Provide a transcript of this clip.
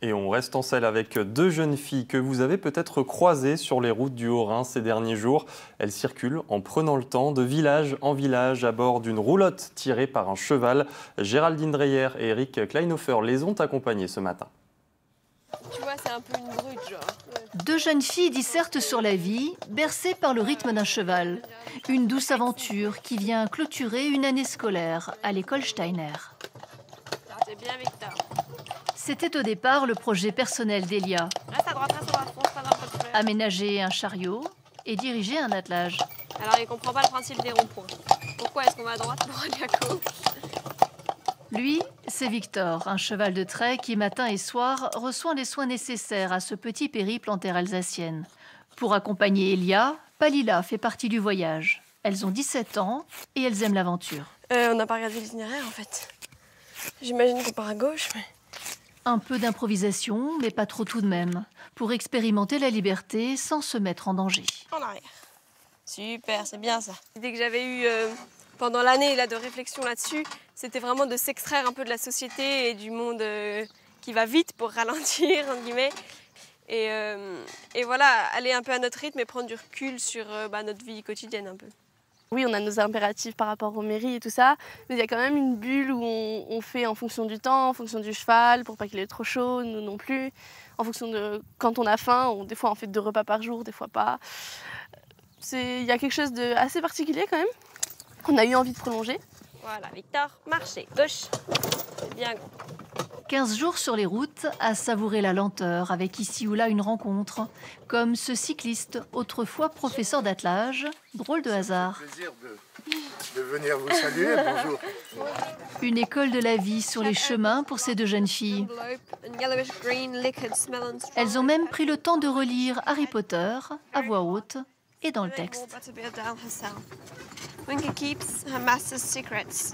Et on reste en selle avec deux jeunes filles que vous avez peut-être croisées sur les routes du Haut-Rhin ces derniers jours. Elles circulent en prenant le temps de village en village à bord d'une roulotte tirée par un cheval. Géraldine Dreyer et Eric Kleinhofer les ont accompagnées ce matin. Tu vois, c'est un peu une brute, genre. Deux jeunes filles dissertent sur la vie, bercées par le rythme d'un cheval. Une douce aventure qui vient clôturer une année scolaire à l'école Steiner. C'est bien, Victor. C'était au départ le projet personnel d'Elia. Reste à droite, fonce pas dans le pot de fleurs. Aménager un chariot et diriger un attelage. Alors, il comprend pas le principe des ronds-points. Pourquoi est-ce qu'on va à droite pour aller à gauche? Lui, c'est Victor, un cheval de trait qui, matin et soir, reçoit les soins nécessaires à ce petit périple en terre alsacienne. Pour accompagner Elia, Palila fait partie du voyage. Elles ont 17 ans et elles aiment l'aventure. On n'a pas regardé l'itinéraire, en fait. J'imagine qu'on part à gauche, mais... Un peu d'improvisation, mais pas trop tout de même, pour expérimenter la liberté sans se mettre en danger. En arrière. Super, c'est bien ça. L'idée que j'avais eue pendant l'année là, de réflexion là-dessus, c'était vraiment de s'extraire un peu de la société et du monde qui va vite pour ralentir, entre guillemets. Et voilà, aller un peu à notre rythme et prendre du recul sur notre vie quotidienne un peu. Oui, on a nos impératifs par rapport aux mairies et tout ça, mais il y a quand même une bulle où on fait en fonction du temps, en fonction du cheval, pour pas qu'il ait trop chaud, nous non plus. En fonction de quand on a faim, des fois on fait 2 repas par jour, des fois pas. Il y a quelque chose d'assez particulier quand même, qu'on a eu envie de prolonger. Voilà, Victor, marchez, gauche. C'est bien. 15 jours sur les routes à savourer la lenteur avec ici ou là une rencontre, comme ce cycliste, autrefois professeur d'attelage, drôle de hasard. Plaisir de venir vous saluer, bonjour. Une école de la vie sur les chemins pour ces deux jeunes filles. Elles ont même pris le temps de relire Harry Potter à voix haute et dans le texte. Winky keeps her master's secrets.